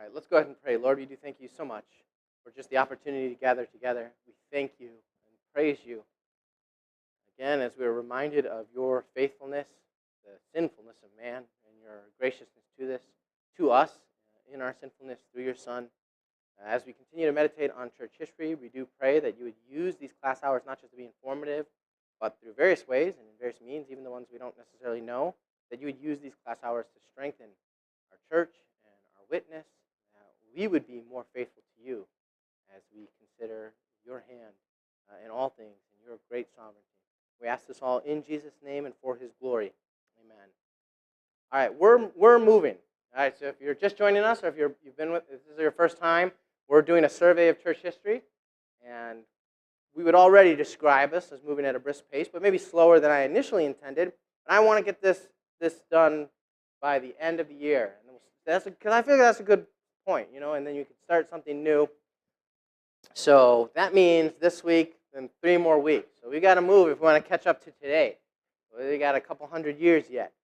right, let's go ahead and pray. Lord, we do thank you so much for just the opportunity to gather together. We thank you and praise you. Again, as we are reminded of your faithfulness, the sinfulness of man, and your graciousness to us in our sinfulness through your Son. As we continue to meditate on church history, we do pray that you would use these class hours not just to be informative, but through various ways and in various means, even the ones we don't necessarily know, that you would use these class hours to strengthen our church and our witness. We would be more faithful to you as we consider your hand in all things and your great sovereignty. We ask this all in Jesus' name and for his glory. Amen. All right, we're moving. All right, so if you're just joining us or if you've been with, if this is your first time, we're doing a survey of church history, and we would already describe us as moving at a brisk pace, but maybe slower than I initially intended. And I want to get this done by the end of the year, and because I feel like that's a good point, and then you can start something new. So that means this week and 3 more weeks. So we got to move if we want to catch up to today. We got a couple hundred years yet.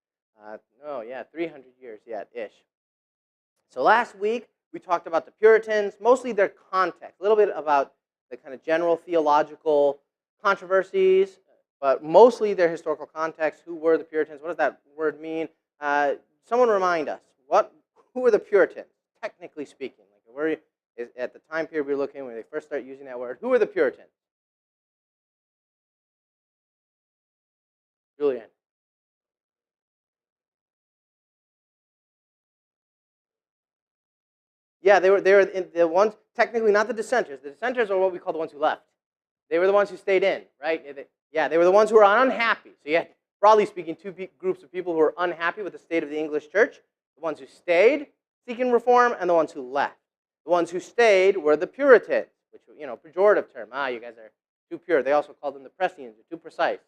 300 years yet-ish. So last week, we talked about the Puritans, mostly their context, a little bit about the kind of general theological controversies, but mostly their historical context. Who were the Puritans? What does that word mean? Someone remind us. Who were the Puritans, technically speaking? Like at the time period we're looking when they first start using that word. Who were the Puritans? Julian. Yeah, they were the ones, technically not the dissenters. The dissenters are what we call the ones who left. They were the ones who stayed in, right? They were the ones who were unhappy. So you had, broadly speaking, 2 groups of people who were unhappy with the state of the English church. The ones who stayed seeking reform and the ones who left. The ones who stayed were the Puritans, which, pejorative term. You guys are too pure. They also called them the Presbyterians, too precise.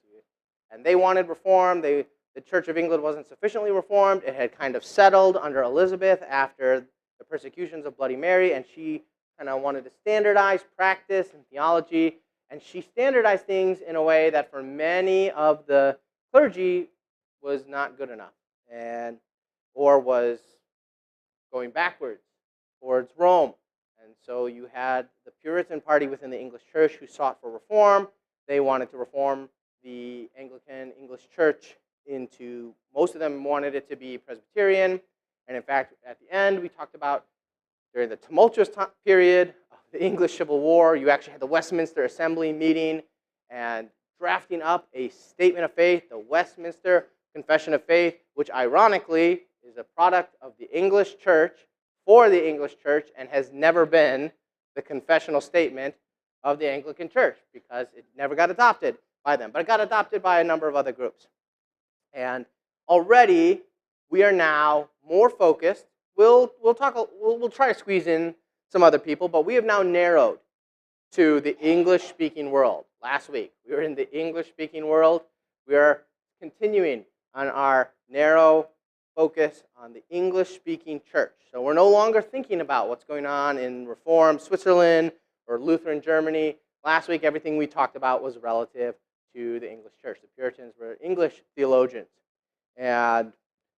And they wanted reform. The Church of England wasn't sufficiently reformed. It had kind of settled under Elizabeth after the persecutions of Bloody Mary, and she kind of wanted to standardize practice and theology, and she standardized things in a way that for many of the clergy was not good enough, or was going backwards towards Rome. And so you had the Puritan party within the English church who sought for reform. They wanted to reform the Anglican English church into, most of them wanted it to be Presbyterian. And in fact, at the end, we talked about during the tumultuous period of the English Civil War, you actually had the Westminster Assembly meeting and drafting up a statement of faith, the Westminster Confession of Faith, which ironically is a product of the English church for the English church and has never been the confessional statement of the Anglican church because it never got adopted by them. But it got adopted by a number of other groups. And already, we are now more focused. We'll try to squeeze in some other people, but we have now narrowed to the English-speaking world. Last week, we were in the English-speaking world. We are continuing on our narrow focus on the English-speaking church. So we're no longer thinking about what's going on in Reformed Switzerland or Lutheran Germany. Last week, everything we talked about was relative to the English church. The Puritans were English theologians. And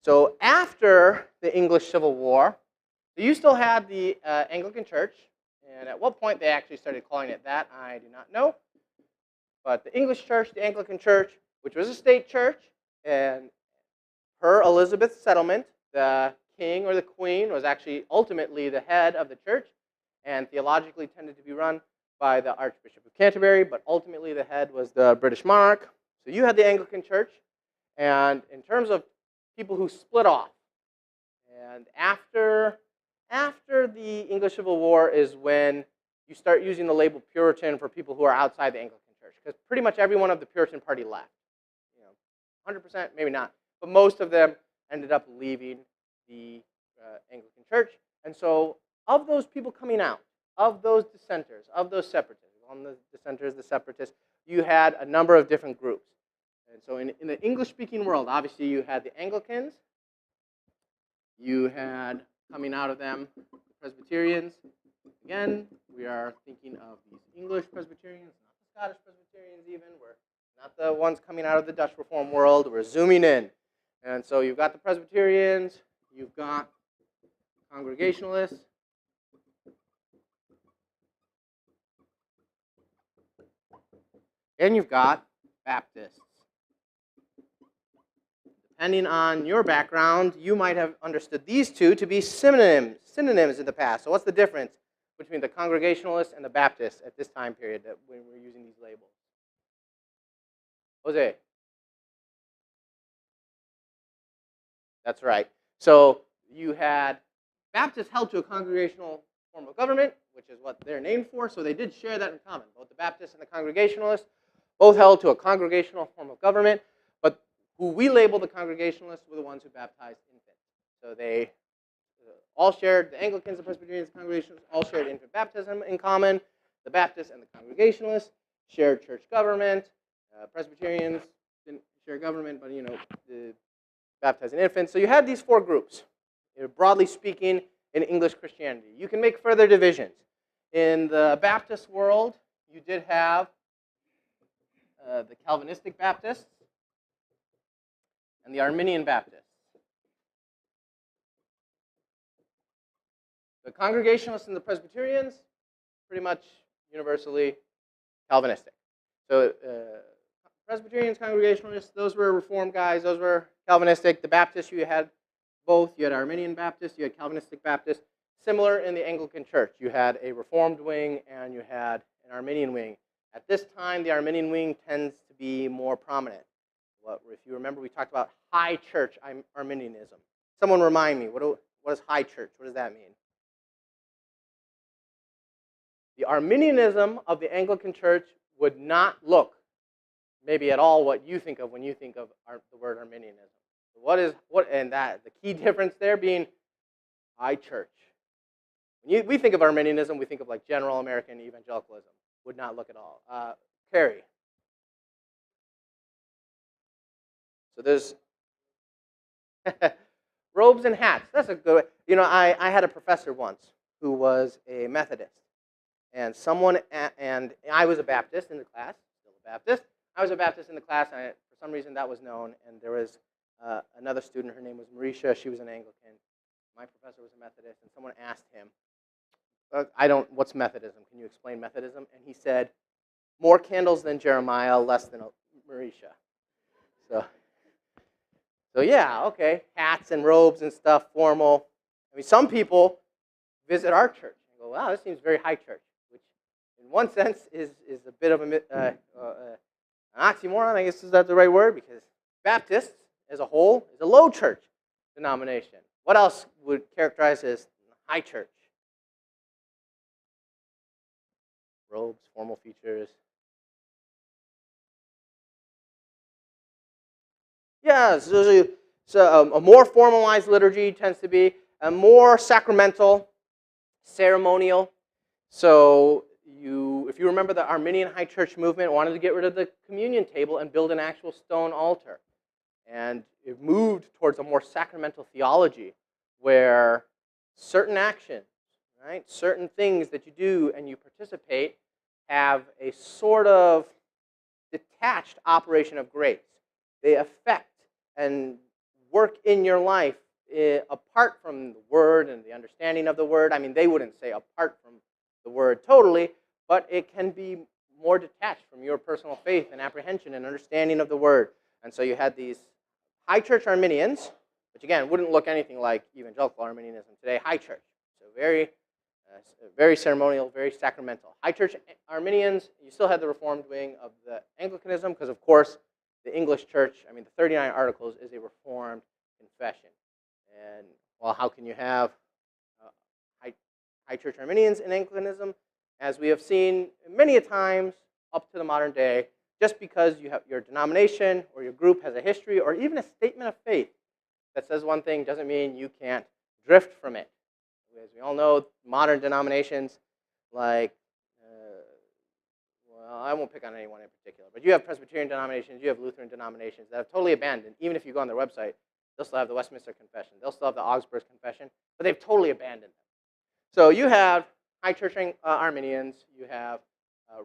so after the English Civil War, you still had the Anglican Church, and at what point they actually started calling it that, I do not know. But the English Church, the Anglican Church, which was a state church, and per Elizabeth's settlement, the king or the queen was actually ultimately the head of the church, and theologically tended to be run by the Archbishop of Canterbury, but ultimately the head was the British monarch. So you had the Anglican Church, and in terms of people who split off. And after the English Civil War is when you start using the label Puritan for people who are outside the Anglican Church, because pretty much everyone of the Puritan party left. 100%, maybe not, but most of them ended up leaving the Anglican Church. And so of those people coming out, of those dissenters, of those separatists, on the dissenters, the separatists, you had a number of different groups. And so in the English-speaking world, obviously you had the Anglicans, you had, coming out of them, the Presbyterians. Again, we are thinking of these English Presbyterians, not the Scottish Presbyterians even. We're not the ones coming out of the Dutch Reform world. We're zooming in. And so you've got the Presbyterians, you've got Congregationalists, And you've got Baptists. Depending on your background, you might have understood these two to be synonyms in the past. So what's the difference between the Congregationalists and the Baptists at this time period that when we're using these labels? Jose? That's right. So you had Baptists held to a congregational form of government, which is what they're named for, so they did share that in common. Both the Baptists and the Congregationalists both held to a congregational form of government, but who we label the Congregationalists were the ones who baptized infants. So they all shared, the Anglicans, the Presbyterians, the Congregationalists all shared infant baptism in common. The Baptists and the Congregationalists shared church government. Presbyterians didn't share government, but the baptizing infants. So you had these four groups, broadly speaking, in English Christianity. You can make further divisions. In the Baptist world, you did have the Calvinistic Baptists and the Arminian Baptists. The Congregationalists and the Presbyterians, pretty much universally Calvinistic. So Presbyterians, Congregationalists, those were Reformed guys, those were Calvinistic. The Baptists, you had both. You had Arminian Baptists, you had Calvinistic Baptists. Similar in the Anglican Church. You had a Reformed wing and you had an Arminian wing. At this time, the Arminian wing tends to be more prominent. If you remember, we talked about high church Arminianism. Someone remind me, what is high church? What does that mean? The Arminianism of the Anglican Church would not look maybe at all what you think of when you think of the word Arminianism. The key difference there being high church. When we think of Arminianism, we think of like general American evangelicalism. Would not look at all. Carrie. So there's robes and hats. That's a good way. I had a professor once who was a Methodist. And I was a Baptist in the class, still a Baptist. I was a Baptist in the class, and for some reason that was known. And there was another student, her name was Marisha, she was an Anglican. My professor was a Methodist, and someone asked him, what's Methodism? Can you explain Methodism? And he said, more candles than Jeremiah, less than Marisha. So yeah, okay, hats and robes and stuff, formal. I mean, some people visit our church and go, wow, this seems very high church, which in one sense is a bit of an oxymoron, I guess is that the right word, because Baptists as a whole is a low church denomination. What else would characterize as high church? Robes, formal features. Yeah, so a more formalized liturgy tends to be a more sacramental, ceremonial. So if you remember, the Arminian High Church movement wanted to get rid of the communion table and build an actual stone altar. And it moved towards a more sacramental theology where certain actions, right, certain things that you do and you participate have a sort of detached operation of grace. They affect and work in your life apart from the Word and the understanding of the Word. I mean, they wouldn't say apart from the Word totally, but it can be more detached from your personal faith and apprehension and understanding of the Word. And so you had these high church Arminians, which again wouldn't look anything like evangelical Arminianism today, high church. So very ceremonial, very sacramental. High church Arminians, you still had the Reformed wing of the Anglicanism, because of course the English church, I mean the 39 Articles is a Reformed confession. And well, how can you have high church Arminians in Anglicanism? As we have seen many a times up to the modern day, just because you have your denomination or your group has a history or even a statement of faith that says one thing doesn't mean you can't drift from it. As we all know, modern denominations like, well, I won't pick on anyone in particular, but you have Presbyterian denominations, you have Lutheran denominations that have totally abandoned, even if you go on their website, they'll still have the Westminster Confession, they'll still have the Augsburg Confession, but they've totally abandoned them. So you have high church Arminians, you have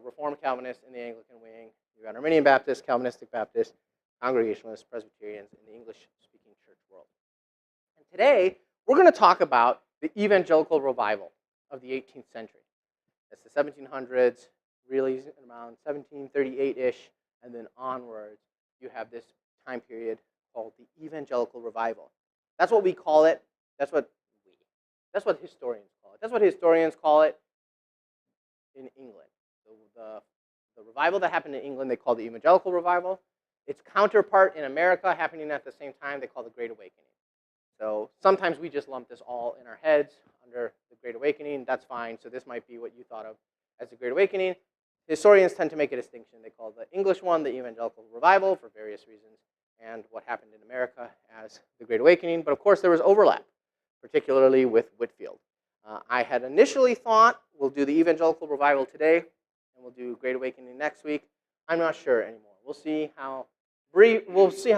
Reformed Calvinists in the Anglican wing, you have Arminian Baptists, Calvinistic Baptists, Congregationalists, Presbyterians in the English-speaking church world. And today, we're going to talk about the evangelical revival of the 18th century. That's the 1700s, really around 1738-ish, and then onwards, you have this time period called the Evangelical Revival. That's what we call it. That's what historians call it. That's what historians call it in England. The revival that happened in England, they call the Evangelical Revival. Its counterpart in America, happening at the same time, they call the Great Awakening. So sometimes we just lump this all in our heads under the Great Awakening. That's fine. So this might be what you thought of as the Great Awakening. Historians tend to make a distinction. They call the English one the Evangelical Revival for various reasons, and what happened in America as the Great Awakening. But of course, there was overlap, particularly with Whitefield. I had initially thought we'll do the Evangelical Revival today, and we'll do Great Awakening next week. I'm not sure anymore. We'll see how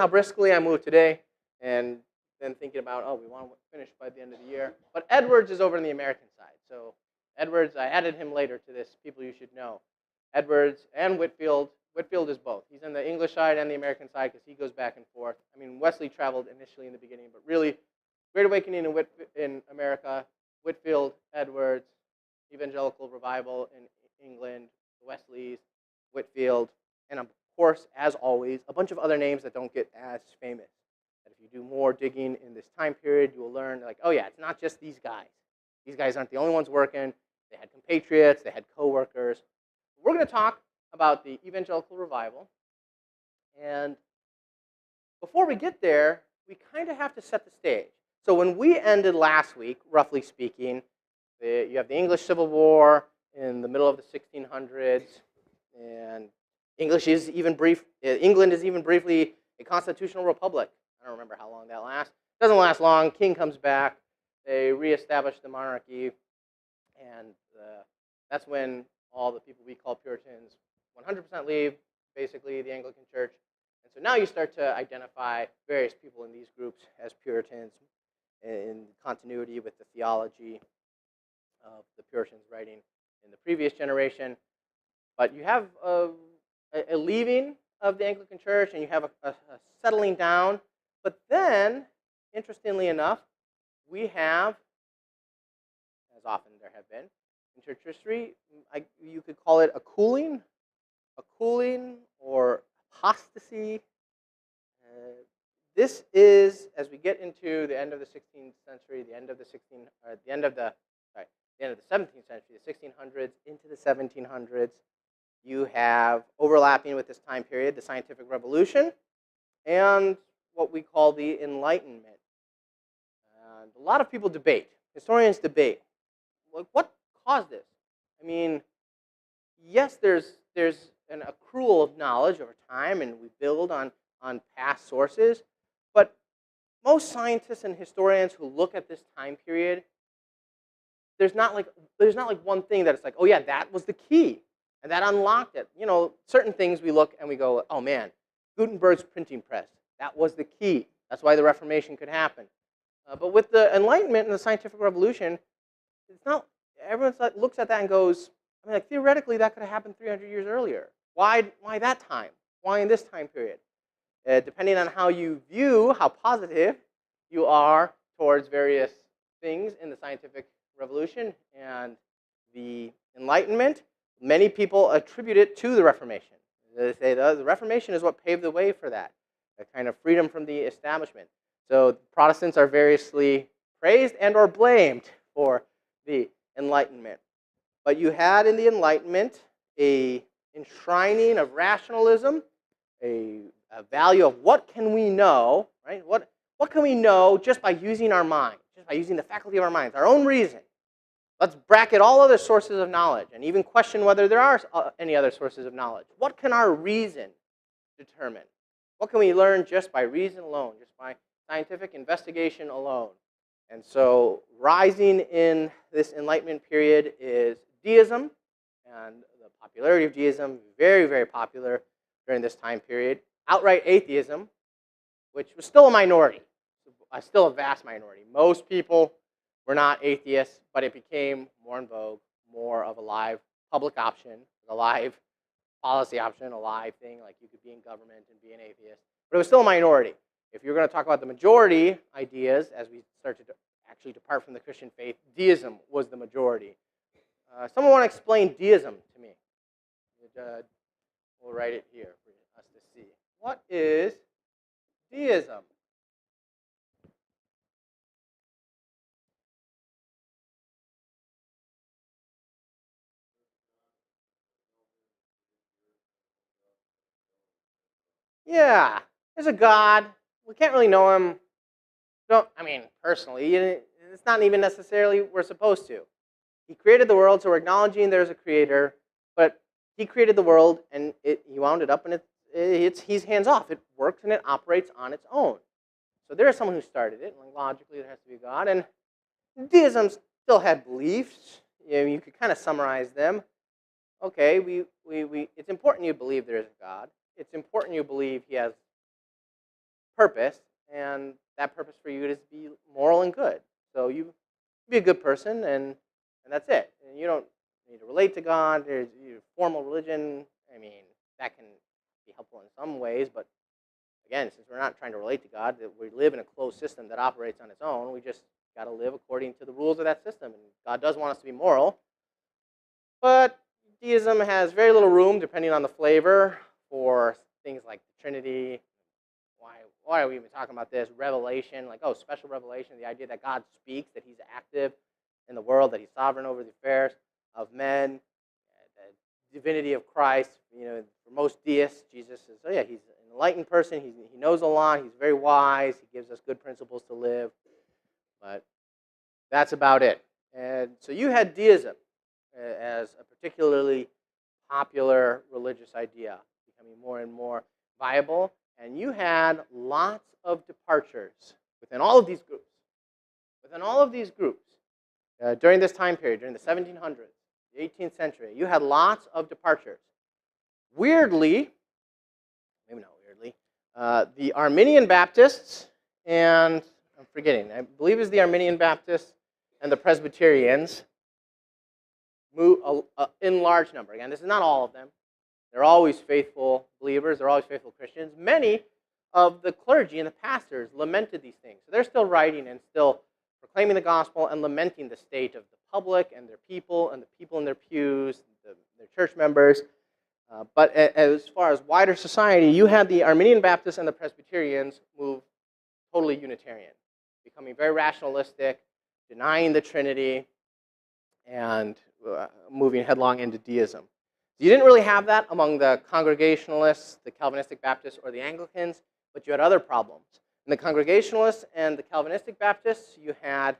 briskly I move today, and then thinking about, oh, we want to finish by the end of the year. But Edwards is over on the American side. So Edwards, I added him later to this, people you should know. Edwards and Whitefield. Whitefield is both. He's on the English side and the American side because he goes back and forth. I mean, Wesley traveled initially in the beginning, but really, Great Awakening in America, Whitefield, Edwards, Evangelical Revival in England, the Wesleys, Whitefield, and of course, as always, a bunch of other names that don't get as famous. That if you do more digging in this time period, you will learn, like, oh yeah, it's not just these guys. These guys aren't the only ones working. They had compatriots, they had co-workers. We're going to talk about the Evangelical Revival. And before we get there, we kind of have to set the stage. So when we ended last week, roughly speaking, you have the English Civil War in the middle of the 1600s, and England is even briefly a constitutional republic. I don't remember how long that lasts. It doesn't last long. King comes back. They reestablish the monarchy, and that's when all the people we call Puritans 100% leave, basically, the Anglican Church. And so now you start to identify various people in these groups as Puritans in continuity with the theology of the Puritans writing in the previous generation. But you have a leaving of the Anglican Church, and you have a settling down. But then, interestingly enough, we have, as often there have been in church history, you could call it a cooling or apostasy. This is, as we get into the end of the 16th century, the end of the 17th century, the 1600s into the 1700s, you have overlapping with this time period the scientific revolution and what we call the Enlightenment. And a lot of people debate, historians debate, like, what caused this? I mean, yes, there's an accrual of knowledge over time, and we build on past sources, but most scientists and historians who look at this time period, there's not like one thing that it's like, oh yeah, that was the key, and that unlocked it. You know, certain things we look and we go, oh man, Gutenberg's printing press, that was the key. That's why the Reformation could happen. But with the Enlightenment and the scientific revolution, it's not, everyone looks at that and goes, I mean, like, theoretically, that could have happened 300 years earlier. Why that time? Why in this time period? Depending on how you view, how positive you are towards various things in the scientific revolution and the Enlightenment, many people attribute it to the Reformation. They say the Reformation is what paved the way for that, a kind of freedom from the establishment. So Protestants are variously praised and or blamed for the Enlightenment. But you had in the Enlightenment a enshrining of rationalism, a value of what can we know, right? What can we know just by using our mind, just by using the faculty of our minds, our own reason? Let's bracket all other sources of knowledge and even question whether there are any other sources of knowledge. What can our reason determine? What can we learn just by reason alone, just by scientific investigation alone? And so rising in this Enlightenment period is deism, and the popularity of deism, very, very popular during this time period. Outright atheism, which was still a minority, still a vast minority. Most people were not atheists, but it became more in vogue, more of a live public option, a live policy option, a live thing, like you could be in government and be an atheist. But it was still a minority. If you're going to talk about the majority ideas, as we start to actually depart from the Christian faith, deism was the majority. Someone want to explain deism to me? we'll write it here for us to see. What is deism? Yeah, there's a God. We can't really know him. Don't, I mean, personally, it's not even necessarily we're supposed to. He created the world, so we're acknowledging there's a creator, but he created the world, and he wound it up, and he's hands off. It works, and it operates on its own. So there is someone who started it, and logically there has to be a God. And deism still had beliefs. You could kind of summarize them. Okay, it's important you believe there is a God. It's important you believe he has purpose, and that purpose for you is to be moral and good. So you be a good person, and that's it. And you don't need to relate to God. There's formal religion. I mean, that can be helpful in some ways, but again, since we're not trying to relate to God, that we live in a closed system that operates on its own, we just got to live according to the rules of that system. And God does want us to be moral, but deism has very little room, depending on the flavor, for things like the Trinity. Why are we even talking about this? Revelation, like, special revelation, the idea that God speaks, that he's active in the world, that he's sovereign over the affairs of men, the divinity of Christ. For most deists, Jesus is, he's an enlightened person. He knows a lot. He's very wise. He gives us good principles to live. But that's about it. And so you had deism as a particularly popular religious idea, becoming more and more viable. And you had lots of departures within all of these groups. During this time period, during the 1700s, the 18th century, you had lots of departures. Weirdly, maybe not weirdly, the Arminian Baptists and, I'm forgetting, I believe it's the Arminian Baptists and the Presbyterians move in large number. Again, this is not all of them. They're always faithful believers. They're always faithful Christians. Many of the clergy and the pastors lamented these things. So they're still writing and still proclaiming the gospel and lamenting the state of the public and the people in their pews, their church members. But as far as wider society, you had the Arminian Baptists and the Presbyterians move totally Unitarian, becoming very rationalistic, denying the Trinity, and moving headlong into deism. You didn't really have that among the Congregationalists, the Calvinistic Baptists, or the Anglicans, but you had other problems. In the Congregationalists and the Calvinistic Baptists, you had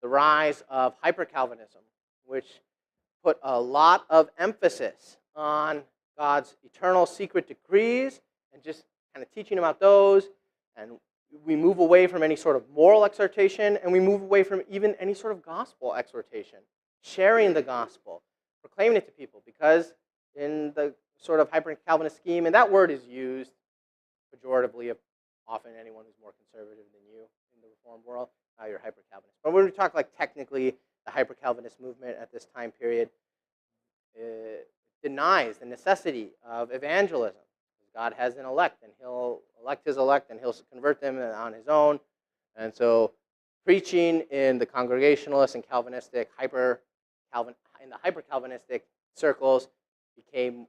the rise of hyper-Calvinism, which put a lot of emphasis on God's eternal secret decrees and just kind of teaching about those. And we move away from any sort of moral exhortation, and we move away from even any sort of gospel exhortation, sharing the gospel, proclaiming it to people, because in the sort of hyper-Calvinist scheme, and that word is used pejoratively of often anyone who's more conservative than you in the Reformed world, you're hyper-Calvinist. But when we talk like technically the hyper-Calvinist movement at this time period, denies the necessity of evangelism. God has an elect, and he'll elect his elect, and he'll convert them on his own. And so preaching in the Congregationalist and Calvinistic hyper-Calvinistic circles became,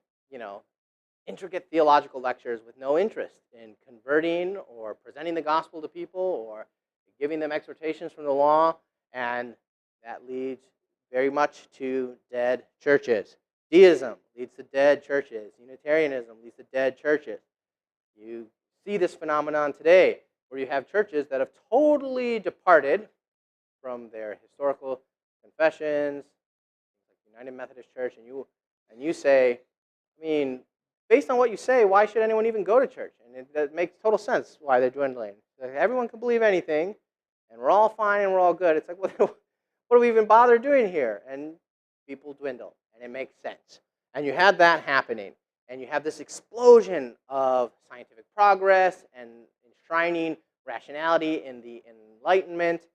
intricate theological lectures with no interest in converting or presenting the gospel to people or giving them exhortations from the law, and that leads very much to dead churches. Deism leads to dead churches. Unitarianism leads to dead churches. You see this phenomenon today where you have churches that have totally departed from their historical confessions, like United Methodist Church, and you say, based on what you say, why should anyone even go to church? And that makes total sense why they're dwindling. Like, everyone can believe anything, and we're all fine and we're all good. It's like, what do we even bother doing here? And people dwindle, and it makes sense. And you had that happening, and you have this explosion of scientific progress and enshrining rationality in the Enlightenment.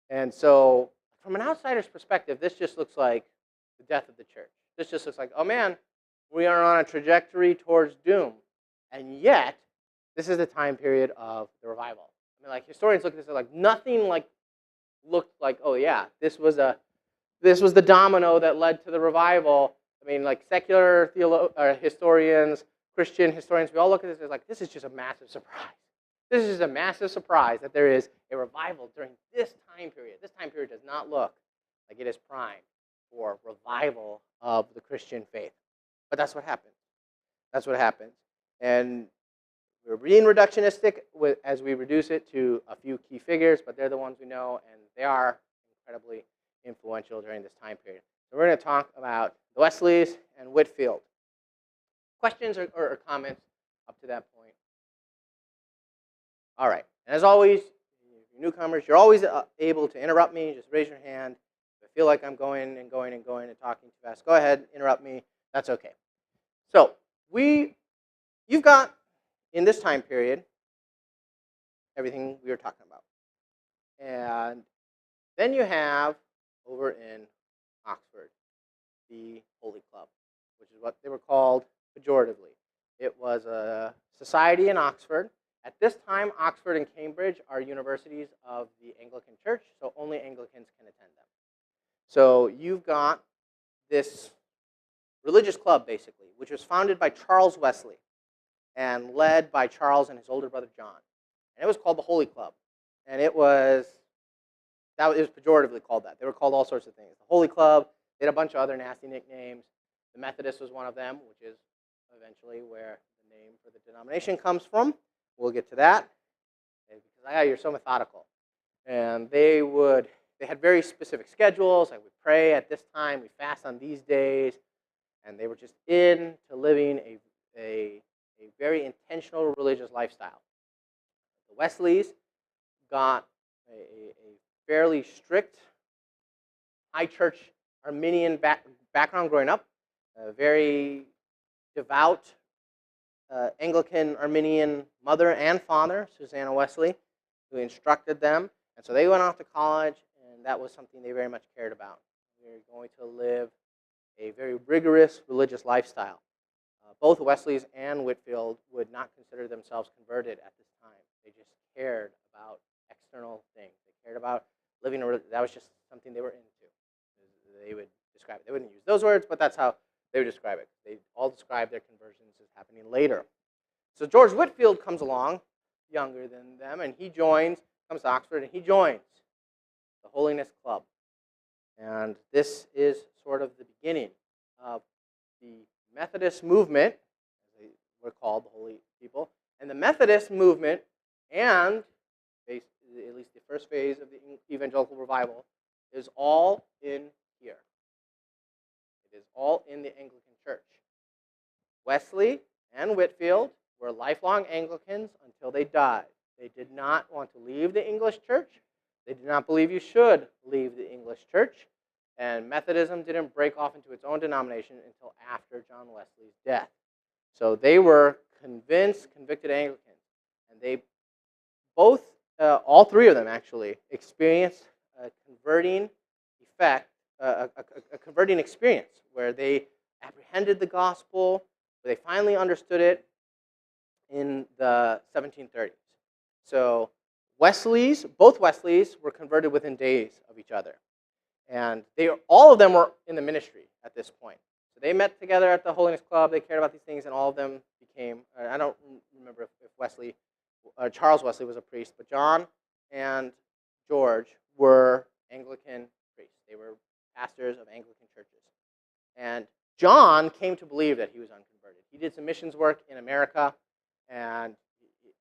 And so from an outsider's perspective, this just looks like the death of the church. This just looks like, oh man, we are on a trajectory towards doom. And yet, this is the time period of the revival. Historians look at this and like nothing looked like, oh yeah, this was the domino that led to the revival. I mean, like secular historians, Christian historians, we all look at this as like, this is just a massive surprise. This is a massive surprise that there is a revival during this time period. This time period does not look like it is primed for revival of the Christian faith. But that's what happens. That's what happens. And we're being reductionistic as we reduce it to a few key figures, but they're the ones we know, and they are incredibly influential during this time period. So we're going to talk about the Wesleys and Whitefield. Questions or comments up to that point? All right. And as always, newcomers, you're always able to interrupt me. Just raise your hand. If I feel like I'm going and talking too fast, go ahead, interrupt me. That's okay. So you've got, in this time period, everything we were talking about. And then you have, over in Oxford, the Holy Club, which is what they were called pejoratively. It was a society in Oxford. At this time, Oxford and Cambridge are universities of the Anglican Church, so only Anglicans can attend them. So you've got this religious club, basically, which was founded by Charles Wesley and led by Charles and his older brother John. And it was called the Holy Club. And it was pejoratively called that. They were called all sorts of things. The Holy Club, they had a bunch of other nasty nicknames. The Methodist was one of them, which is eventually where the name for the denomination comes from. We'll get to that. Because you're so methodical. And they had very specific schedules. Like we pray at this time, we fast on these days. And they were just into living a very intentional religious lifestyle. The Wesleys got a fairly strict high church Arminian background growing up, a very devout Anglican Arminian mother and father, Susanna Wesley, who instructed them. And so they went off to college, and that was something they very much cared about. They were going to live a very rigorous religious lifestyle. Both Wesleys and Whitefield would not consider themselves converted at this time. They just cared about external things. They cared about living that was just something they were into. They would describe it. They wouldn't use those words, but that's how they would describe it. They all describe their conversions as happening later. So George Whitefield comes along, younger than them, and he comes to Oxford, and he joins the Holiness Club. And this is sort of the beginning of the Methodist movement, as they were called, the Holy People. And the Methodist movement, and at least the first phase of the evangelical revival, is all in here. It is all in the Anglican Church. Wesley and Whitefield were lifelong Anglicans until they died. They did not want to leave the English church. They did not believe you should leave the English church. And Methodism didn't break off into its own denomination until after John Wesley's death. So they were convicted Anglicans. And they both, all three of them actually, experienced a converting effect, a converting experience where they apprehended the gospel, where they finally understood it in the 1730s. So both Wesleys were converted within days of each other. And all of them were in the ministry at this point. So they met together at the Holiness Club. They cared about these things, and all of them became, I don't remember if Charles Wesley was a priest, but John and George were Anglican priests. They were pastors of Anglican churches. And John came to believe that he was unconverted. He did some missions work in America, and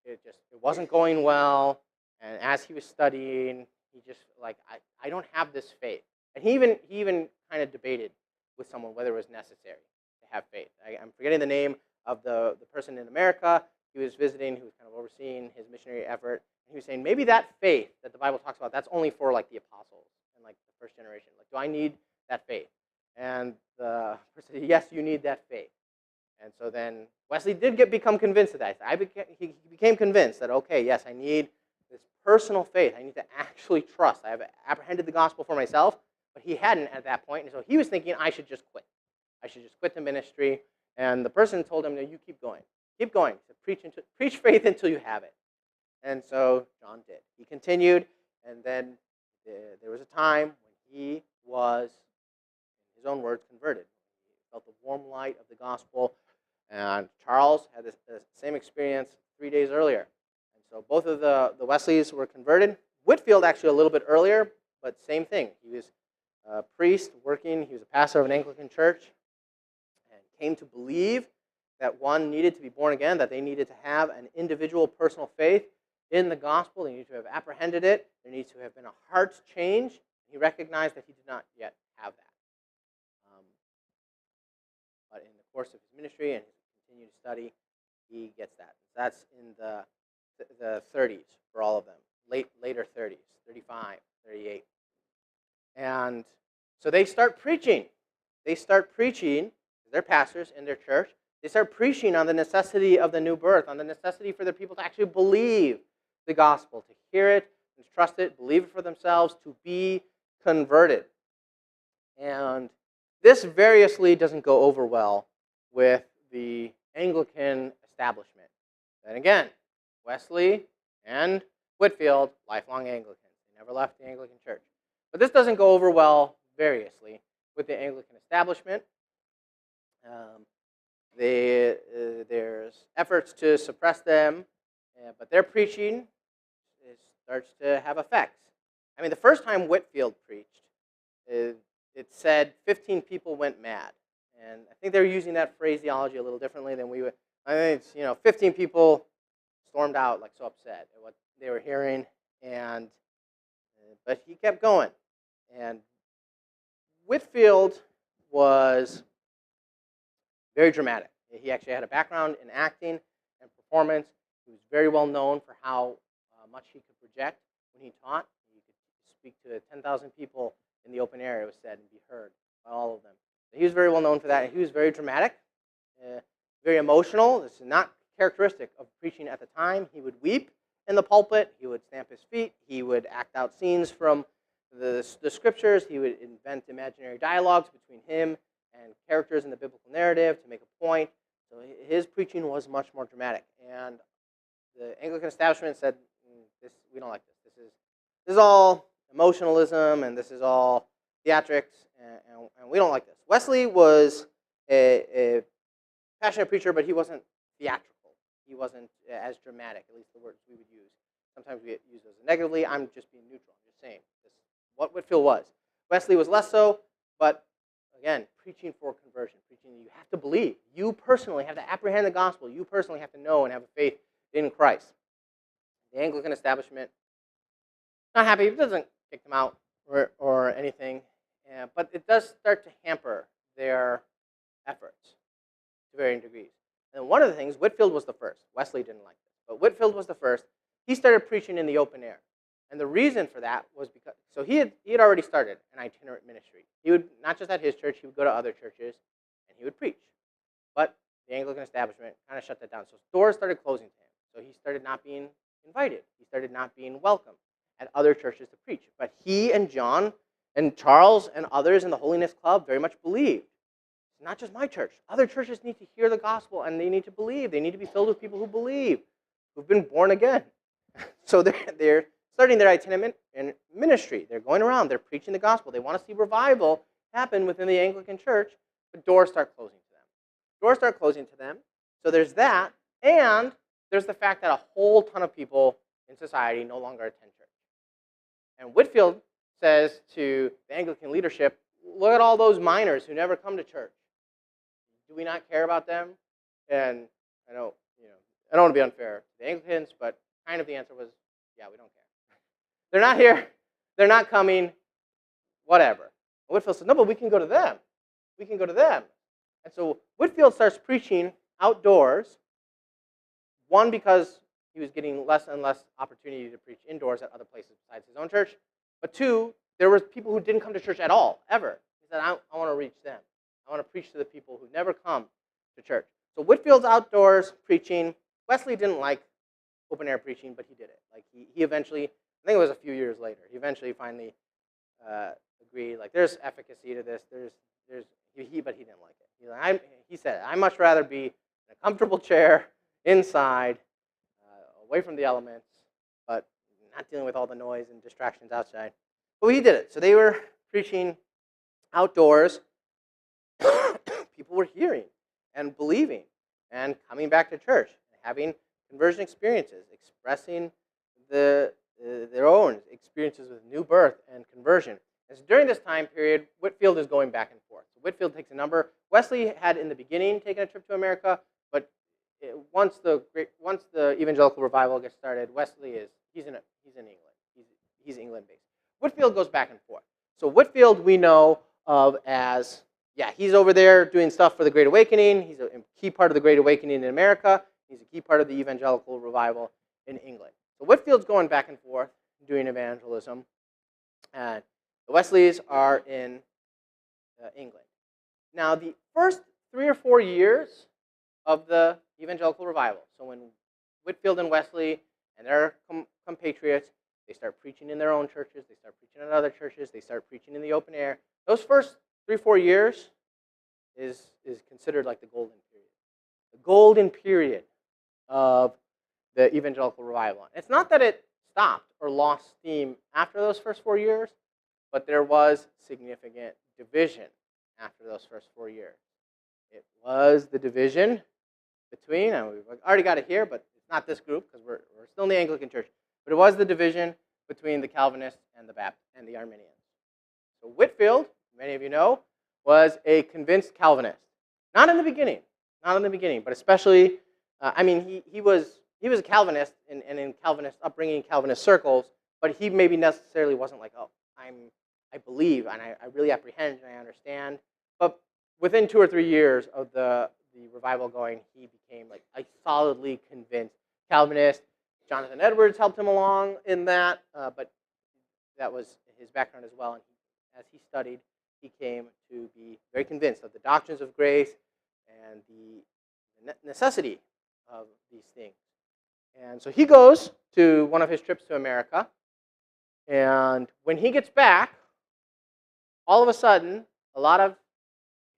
it wasn't going well. And as he was studying, he just I don't have this faith. And he even kind of debated with someone whether it was necessary to have faith. I'm forgetting the name of the person in America he was visiting, who was kind of overseeing his missionary effort. And he was saying, maybe that faith that the Bible talks about, that's only for the apostles and the first generation. Do I need that faith? And the person said, yes, you need that faith. And so then Wesley did become convinced of that. He became convinced that, okay, yes, I need this personal faith. I need to actually trust. I have apprehended the gospel for myself, but he hadn't at that point. And so he was thinking, I should just quit. I should just quit the ministry. And the person told him, no, you keep going. Keep going. So preach faith until you have it. And so John did. He continued, and then there was a time when he was, in his own words, converted. felt the warm light of the gospel. And Charles had the same experience 3 days earlier. And so both of the Wesleys were converted. Whitefield actually a little bit earlier, but same thing. He was a priest working. He was a pastor of an Anglican church and came to believe that one needed to be born again, that they needed to have an individual personal faith in the gospel. They needed to have apprehended it. There needs to have been a heart change. He recognized that he did not yet have that. But in the course of his ministry and his continued study, he gets that. That's in the 30s for all of them, later 30s, 35, 38. And so they start preaching. They start preaching, they're pastors in their church. They start preaching on the necessity of the new birth, on the necessity for the people to actually believe the gospel, to hear it, and trust it, believe it for themselves, to be converted. And this variously doesn't go over well with the Anglican establishment. Then again, Wesley and Whitefield, lifelong Anglicans. They never left the Anglican church. But this doesn't go over well variously with the Anglican establishment. There's efforts to suppress them, but their preaching starts to have effects. I mean, the first time Whitefield preached, it said 15 people went mad. And I think they're using that phraseology a little differently than we would. I think it's, 15 people stormed out, like so upset at what they were hearing. But he kept going. And Whitefield was very dramatic. He actually had a background in acting and performance. He was very well known for how much he could project when he taught. He could speak to 10,000 people in the open air, it was said, and be heard by all of them. He was very well known for that. He was very dramatic, very emotional. This is not characteristic of preaching at the time. He would weep in the pulpit. He would stamp his feet. He would act out scenes from the scriptures. He would invent imaginary dialogues between him and characters in the biblical narrative to make a point. So his preaching was much more dramatic. And the Anglican establishment said, we don't like this. This is all emotionalism, and this is all theatrics, and we don't like this. Wesley was a passionate preacher, but he wasn't theatrical. He wasn't as dramatic, at least the words we would use. Sometimes we use those negatively. I'm just being neutral. I'm just saying what Whitefield was. Wesley was less so, but again, preaching for conversion, preaching you have to believe. You personally have to apprehend the gospel. You personally have to know and have a faith in Christ. The Anglican establishment, not happy. It doesn't kick them out or anything, but it does start to hamper their efforts to varying degrees. And one of the things, Whitefield was the first. Wesley didn't like this, but Whitefield was the first. He started preaching in the open air. And the reason for that was because, so he had already started an itinerant ministry. He would, not just at his church, he would go to other churches, and he would preach. But the Anglican establishment kind of shut that down. So doors started closing to him. So he started not being invited. He started not being welcome at other churches to preach. But he and John and Charles and others in the Holiness Club very much believed. It's not just my church. Other churches need to hear the gospel, and they need to believe. They need to be filled with people who believe, who've been born again. So they're starting their itinerant ministry. They're going around. They're preaching the gospel. They want to see revival happen within the Anglican church, but doors start closing to them. Doors start closing to them. So there's that, and there's the fact that a whole ton of people in society no longer attend church. And Whitefield says to the Anglican leadership, look at all those minors who never come to church. Do we not care about them? And I don't want to be unfair to the Anglicans, but kind of the answer was, yeah, we don't care. They're not here. They're not coming. Whatever. And Whitefield says, no, but we can go to them. We can go to them. And so Whitefield starts preaching outdoors, one, because he was getting less and less opportunity to preach indoors at other places besides his own church, but two, there were people who didn't come to church at all, ever. He said, I want to reach them. I want to preach to the people who never come to church. So Whitefield's outdoors preaching. Wesley didn't like open-air preaching, but he did it. Like he eventually, I think it was a few years later, he eventually finally agreed, like, there's efficacy to this. But he didn't like it. He said, I'd much rather be in a comfortable chair inside, away from the elements, but not dealing with all the noise and distractions outside. But he did it. So they were preaching outdoors. people were hearing and believing and coming back to church and having conversion experiences, expressing their own experiences with new birth and conversion. And so during this time period, Whitefield is going back and forth. So Whitefield takes a number. Wesley had in the beginning taken a trip to America, but once the evangelical revival gets started, Wesley he's in England. He's England based. Whitefield goes back and forth. So Whitefield we know of as, he's over there doing stuff for the Great Awakening. He's a key part of the Great Awakening in America. He's a key part of the evangelical revival in England. So Whitefield's going back and forth doing evangelism, and the Wesleys are in England. Now, the first 3 or 4 years of the evangelical revival, so when Whitefield and Wesley and their compatriots, they start preaching in their own churches, they start preaching in other churches, they start preaching in the open air. Those first 3 or 4 years is considered like the golden period. The golden period of the evangelical revival. It's not that it stopped or lost steam after those first 4 years, but there was significant division after those first 4 years. It was the division between, and we've already got it here, but it's not this group because we're still in the Anglican Church, but it was the division between the Calvinists and the Baptists and the Arminians. So Whitefield, many of you know, was a convinced Calvinist. Not in the beginning, but especially, he was a Calvinist and in Calvinist upbringing, Calvinist circles, but he maybe necessarily wasn't like, I believe and I really apprehend and I understand. But within 2 or 3 years of the revival going, he became like a solidly convinced Calvinist. Jonathan Edwards helped him along in that, but that was his background as well. And as he studied, he came to be very convinced of the doctrines of grace and the necessity of these things. And so he goes to one of his trips to America, and when he gets back, all of a sudden, a lot of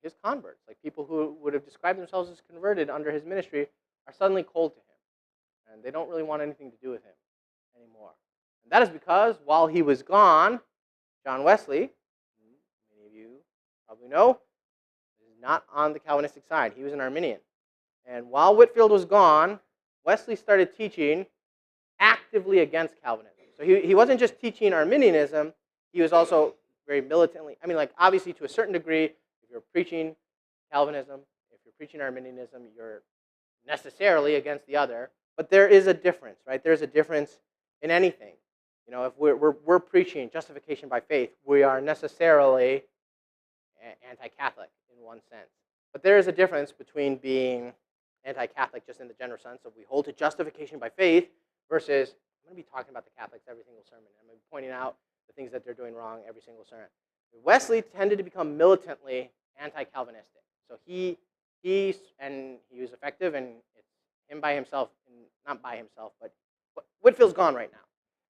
his converts, like people who would have described themselves as converted under his ministry, are suddenly cold to him, and they don't really want anything to do with him anymore. And that is because while he was gone, John Wesley, many of you probably know, is not on the Calvinistic side. He was an Arminian. And while Whitefield was gone, Wesley started teaching actively against Calvinism. So he wasn't just teaching Arminianism, he was also very militantly, obviously to a certain degree, if you're preaching Calvinism, if you're preaching Arminianism, you're necessarily against the other. But there is a difference, right? There's a difference in anything. You know, if we're preaching justification by faith, we are necessarily anti-Catholic in one sense. But there is a difference between being anti-Catholic just in the general sense of we hold to justification by faith versus I'm going to be talking about the Catholics every single sermon. I'm going to be pointing out the things that they're doing wrong every single sermon. Wesley tended to become militantly anti-Calvinistic. So he was effective, and it's him by himself, not by himself, but Whitefield's gone right now.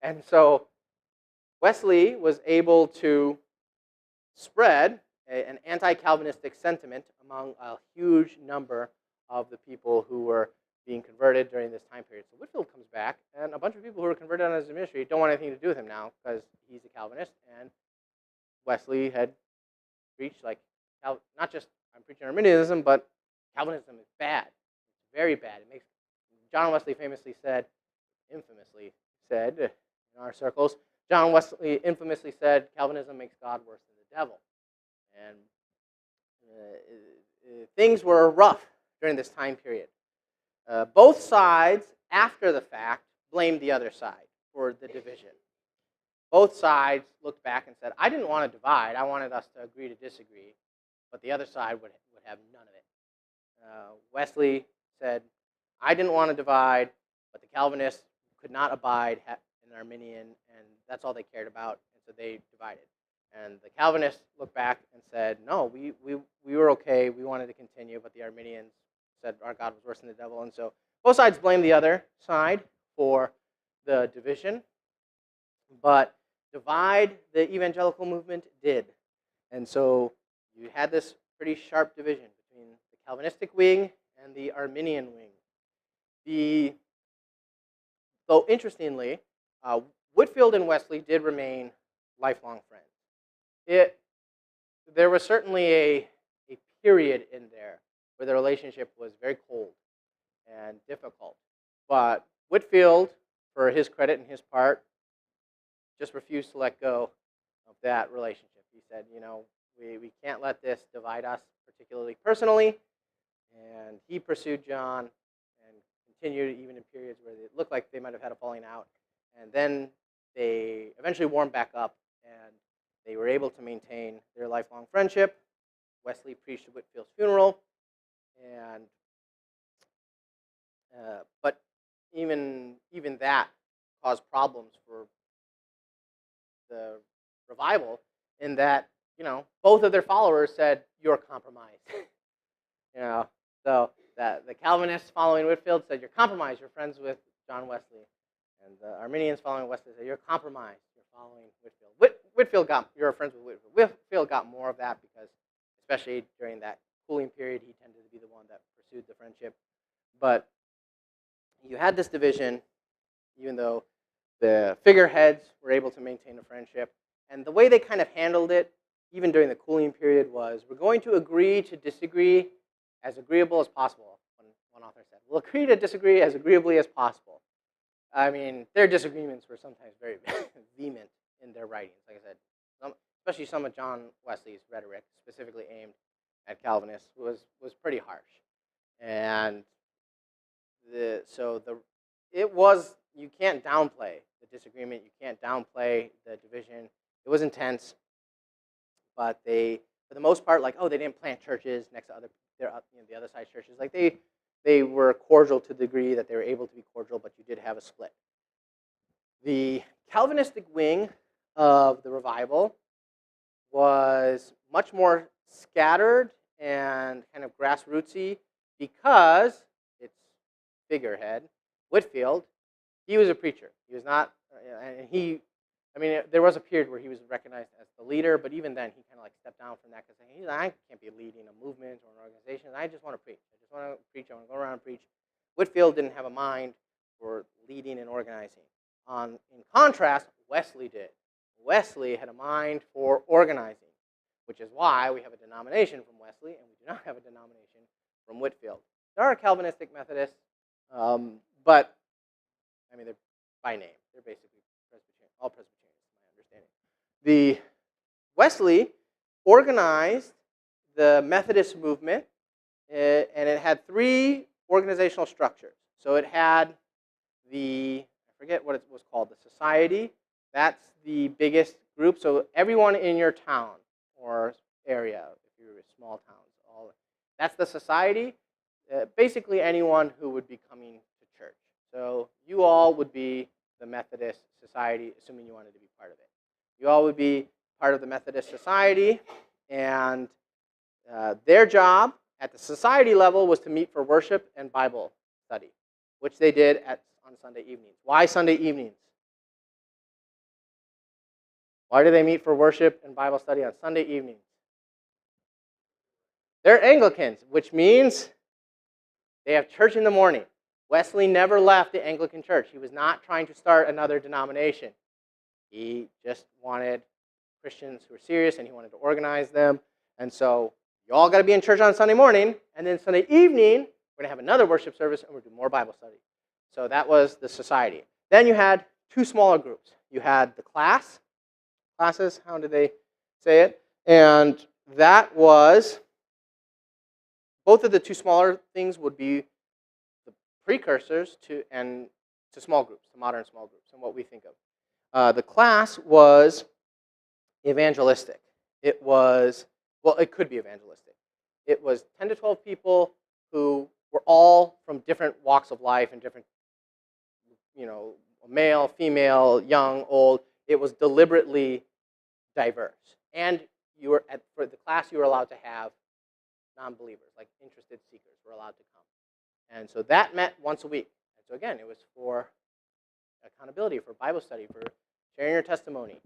And so Wesley was able to spread an anti-Calvinistic sentiment among a huge number of the people who were being converted during this time period. So Whitefield comes back, and a bunch of people who were converted on his ministry don't want anything to do with him now because he's a Calvinist, and Wesley had preached like, not just I'm preaching Arminianism, but Calvinism is bad. It's very bad. John Wesley infamously said in our circles, John Wesley infamously said, Calvinism makes God worse than the devil. And things were rough during this time period. Both sides, after the fact, blamed the other side for the division. Both sides looked back and said, I didn't want to divide. I wanted us to agree to disagree. But the other side would have none of it. Wesley said, I didn't want to divide, but the Calvinists could not abide an Arminian, and that's all they cared about, and so they divided. And the Calvinists looked back and said, no, we were okay, we wanted to continue, but the Arminians said our God was worse than the devil, and so both sides blamed the other side for the division, but divide the evangelical movement did. And so you had this pretty sharp division between the Calvinistic wing and the Arminian wing. Though interestingly, Whitefield and Wesley did remain lifelong friends. There was certainly a period in there where the relationship was very cold and difficult. But Whitefield, for his credit and his part, just refused to let go of that relationship. He said, we can't let this divide us, particularly personally. And he pursued John and continued even in periods where it looked like they might have had a falling out. And then they eventually warmed back up, and they were able to maintain their lifelong friendship. Wesley preached at Whitefield's funeral, and but even that caused problems for the revival, in that both of their followers said, "You're compromised." So that the Calvinists following Whitefield said, "You're compromised. You're friends with John Wesley," and the Arminians following Wesley said, "You're compromised. You're following Whitefield. You're friends with Whitefield." Whitefield got more of that because, especially during that cooling period, he tended to be the one that pursued the friendship. But you had this division, even though the figureheads were able to maintain a friendship. And the way they kind of handled it, even during the cooling period, was, we're going to agree to disagree as agreeable as possible. One author said, we'll agree to disagree as agreeably as possible. I mean, their disagreements were sometimes very vehement in their writings. Like I said, especially some of John Wesley's rhetoric, specifically aimed at Calvinists, was pretty harsh. And you can't downplay the disagreement. You can't downplay the division. It was intense, but they, for the most part, they didn't plant churches next to the other side churches. Like they were cordial to the degree that they were able to be cordial, but you did have a split. The Calvinistic wing of the revival was much more scattered and kind of grassrootsy, because its figurehead, Whitefield, he was a preacher. He was not, and there was a period where he was recognized as the leader, but even then he kind of stepped down from that, because I can't be leading a movement or an organization. I just want to preach. I just want to preach. I want to go around and preach. Whitefield didn't have a mind for leading and organizing. In contrast, Wesley did. Wesley had a mind for organizing, which is why we have a denomination from Wesley, and we do not have a denomination from Whitefield. There are Calvinistic Methodists, but they're by name. They're basically Presbyterian, all Presbyterians, to my understanding. Wesley organized the Methodist movement, and it had 3 organizational structures. So it had I forget what it was called, the society. That's the biggest group. So everyone in your town or area, if you're a small town, that's the society. Basically anyone who would be coming to church. So you all would be the Methodist Society, assuming you wanted to be part of it. You all would be part of the Methodist Society, and their job at the society level was to meet for worship and Bible study, which they did on Sunday evenings. Why Sunday evenings? Why do they meet for worship and Bible study on Sunday evenings? They're Anglicans, which means they have church in the morning. Wesley never left the Anglican Church. He was not trying to start another denomination. He just wanted Christians who were serious, and he wanted to organize them. And so you all got to be in church on Sunday morning, and then Sunday evening, we're going to have another worship service, and we're going to do more Bible study. So that was the society. Then you had 2 smaller groups. You had the classes, how did they say it? And that was, both of the 2 smaller things would be the precursors to small groups, to modern small groups, and what we think of. The class was evangelistic. It could be evangelistic. It was 10 to 12 people who were all from different walks of life and different, male, female, young, old. It was deliberately diverse. And for the class, you were allowed to have non-believers, like interested seekers were allowed to come. And so that met once a week. And so again, it was for accountability, for Bible study, for sharing your testimony,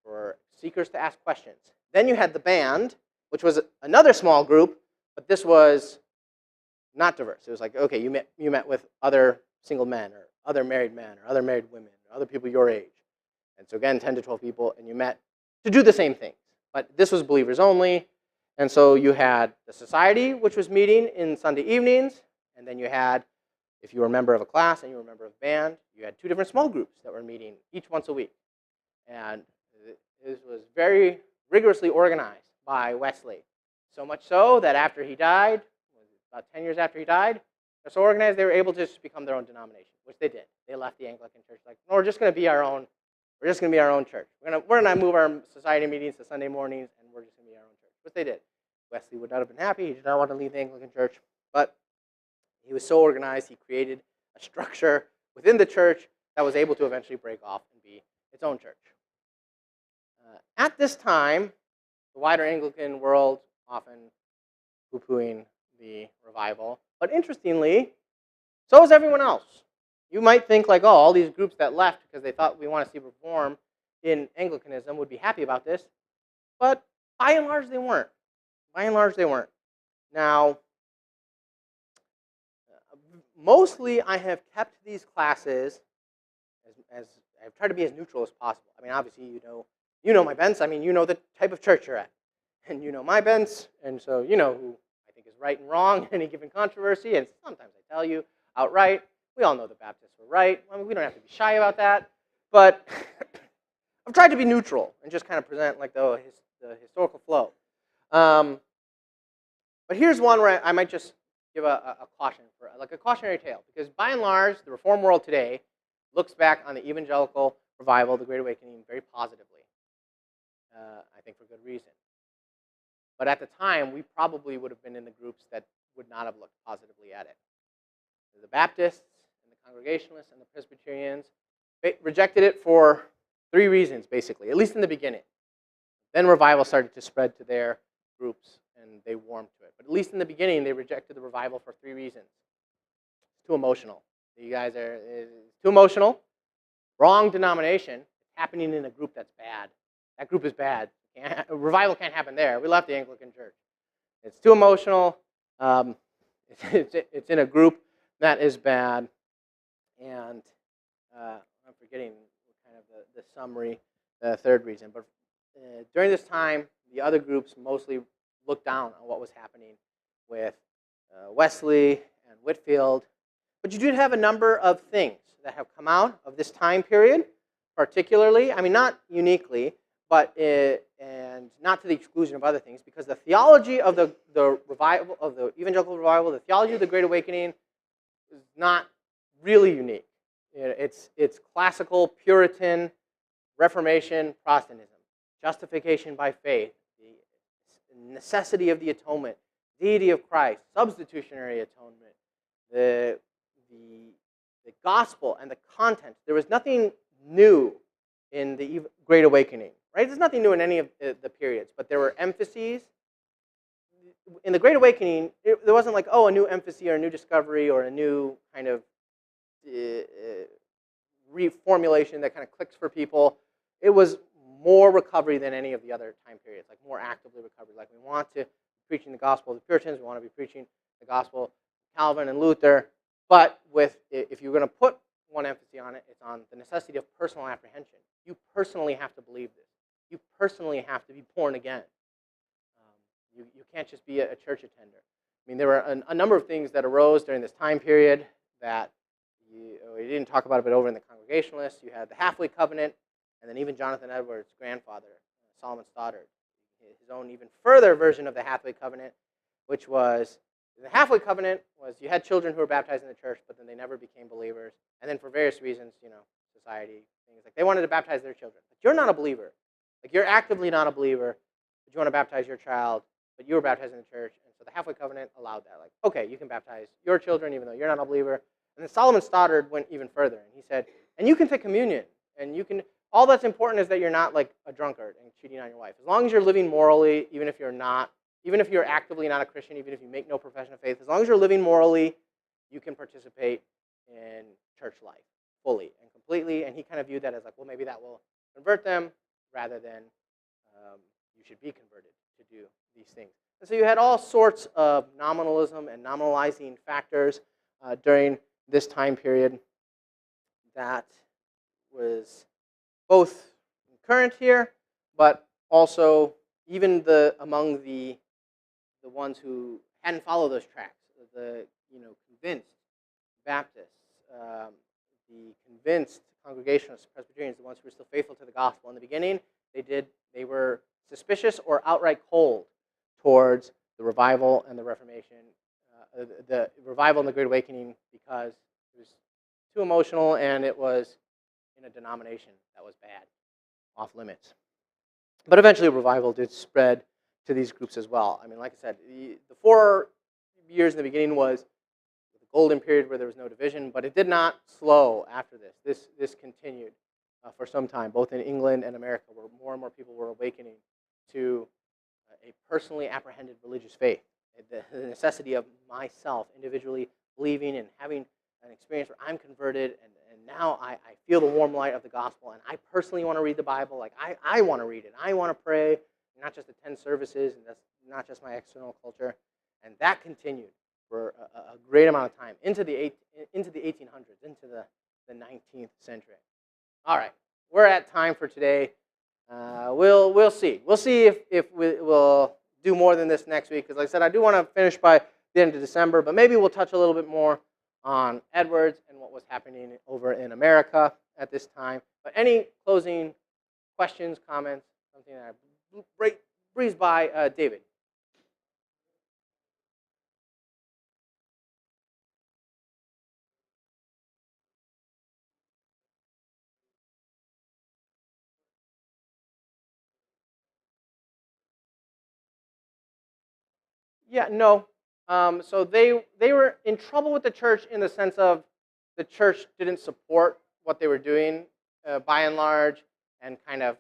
for seekers to ask questions. Then you had the band, which was another small group, but this was not diverse. It was like, okay, you met with other single men, or other married men, or other married women, or other people your age. And so again, 10 to 12 people, and you met to do the same things. But this was believers only. And so you had the society, which was meeting in Sunday evenings, and then you had, if you were a member of a class and you were a member of a band, you had 2 different small groups that were meeting each once a week. And this was very rigorously organized by Wesley. So much so that after he died, about 10 years after he died, they're so organized they were able to just become their own denomination, which they did. They left the Anglican Church like, no, we're just going to be our own. We're just going to be our own church. We're going to move our society meetings to Sunday mornings, and we're just going to be our own church, which they did. Wesley would not have been happy. He did not want to leave the Anglican Church, but he was so organized, he created a structure within the church that was able to eventually break off and be its own church. At this time, the wider Anglican world often poo-pooing the revival, but interestingly, so is everyone else. You might think like, oh, all these groups that left because they thought we want to see reform in Anglicanism would be happy about this, but by and large they weren't. By and large they weren't. Now, mostly I have kept these classes as I've tried to be as neutral as possible. I mean, obviously you know my bents. I mean, you know the type of church you're at, and you know my bents, and so you know who I think is right and wrong in any given controversy. And sometimes I tell you outright, we all know the Baptists were right. I mean, we don't have to be shy about that. But I've tried to be neutral and just kind of present like the historical flow. But here's one where I might just give a caution, like a cautionary tale, because by and large, the Reformed world today looks back on the evangelical revival, the Great Awakening, very positively. I think for good reason. But at the time, we probably would have been in the groups that would not have looked positively at it. The Baptists, and the Congregationalists, and the Presbyterians rejected it for 3 reasons, basically, at least in the beginning. Then revival started to spread to their groups, and they warmed to it. But at least in the beginning, they rejected the revival for 3 reasons. It's too emotional. You guys are too emotional. Wrong denomination. It's happening in a group that's bad. That group is bad. Revival can't happen there. We left the Anglican Church. It's too emotional. It's in a group that is bad. And I'm forgetting kind of the summary, the 3rd reason. But during this time, the other groups mostly looked down on what was happening with Wesley and Whitefield. But you do have a number of things that have come out of this time period, particularly, I mean, not uniquely, but and not to the exclusion of other things, because the theology of the revival, of the evangelical revival, the theology of the Great Awakening is not really unique. It's classical Puritan Reformation Protestantism, justification by faith, the necessity of the atonement, deity of Christ, substitutionary atonement, the gospel and the content. There was nothing new in the Great Awakening, right? There's nothing new in any of the periods, but there were emphases. In the Great Awakening, there wasn't like, oh, a new emphasis or a new discovery or a new kind of reformulation that kind of clicks for people. It was more recovery than any of the other time periods, like more actively recovery. Like we want to be preaching the gospel of the Puritans, we want to be preaching the gospel of Calvin and Luther, but if you're going to put one emphasis on it, it's on the necessity of personal apprehension. You personally have to believe this. You personally have to be born again. You can't just be a church attender. I mean, there were a number of things that arose during this time period that we didn't talk about it, but over in the Congregationalists, you had the Halfway Covenant, and then even Jonathan Edwards' grandfather, Solomon Stoddard, his own even further version of the Halfway Covenant, which was, the Halfway Covenant was you had children who were baptized in the church, but then they never became believers, and then for various reasons, society, things like they wanted to baptize their children. But you're not a believer. Like you're actively not a believer, but you want to baptize your child, but you were baptized in the church, and so the Halfway Covenant allowed that. Like, okay, you can baptize your children even though you're not a believer. And then Solomon Stoddard went even further, and he said, and you can take communion, and you can, all that's important is that you're not like a drunkard and cheating on your wife. As long as you're living morally, even if you're actively not a Christian, even if you make no profession of faith, as long as you're living morally, you can participate in church life fully and completely. And he kind of viewed that as like, well, maybe that will convert them rather than you should be converted to do these things. And so you had all sorts of nominalism and nominalizing factors during this time period that was both current here, but also even among the the ones who hadn't followed those tracks, the convinced Baptists, the convinced Congregationalists, Presbyterians, the ones who were still faithful to the gospel. In the beginning, they were suspicious or outright cold towards the revival and the Reformation, the revival and the Great Awakening, because it was too emotional and it was in a denomination that was bad, off limits. But eventually, revival did spread to these groups as well. I mean, like I said, the 4 years in the beginning was the golden period where there was no division, but it did not slow after this. This continued for some time, both in England and America, where more and more people were awakening to a personally apprehended religious faith. The necessity of myself individually believing and having an experience where I'm converted, and now I feel the warm light of the gospel, and I personally want to read the Bible. Like, I want to read it. I want to pray, not just attend services, and that's not just my external culture. And that continued for a great amount of time, into the 1800s, into the 19th century. All right, we're at time for today. We'll see. We'll see if we'll do more than this next week, because like I said, I do want to finish by the end of December, but maybe we'll touch a little bit more on Edwards and what was happening over in America at this time. But any closing questions, comments, something that I breeze by, David? Yeah, no. So they were in trouble with the church in the sense of the church didn't support what they were doing by and large, and kind of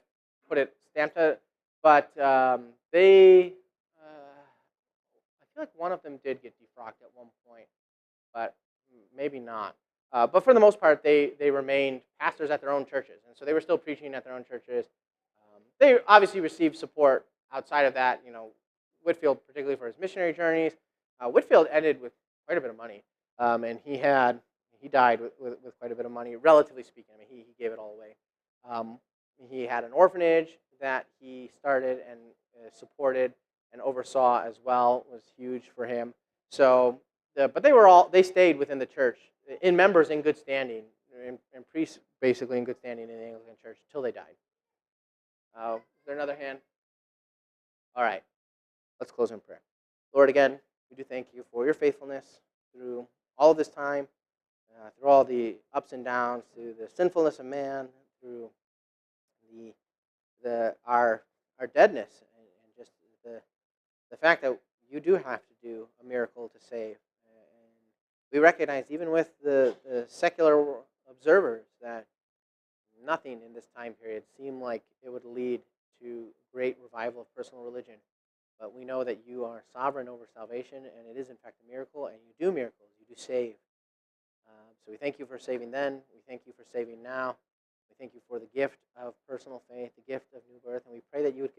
stamped it. But I feel like one of them did get defrocked at one point, but maybe not. But for the most part, they remained pastors at their own churches, and so they were still preaching at their own churches. They obviously received support outside of that. Whitefield, particularly for his missionary journeys. Whitefield ended with quite a bit of money, and he died with quite a bit of money, relatively speaking. I mean, he gave it all away. He had an orphanage that he started and supported and oversaw as well. It was huge for him. So, but they stayed within the church, in members in good standing, and priests basically in good standing in the Anglican Church until they died. Is there another hand? All right. Let's close in prayer. Lord, again, we do thank you for your faithfulness through all of this time, through all the ups and downs, through the sinfulness of man, through our deadness, and just the fact that you do have to do a miracle to save. And we recognize, even with the secular observers, that nothing in this time period seemed like it would lead to great revival of personal religion. But we know that you are sovereign over salvation, and it is in fact a miracle, and you do miracles, you do save. So we thank you for saving then, we thank you for saving now, we thank you for the gift of personal faith, the gift of new birth, and we pray that you would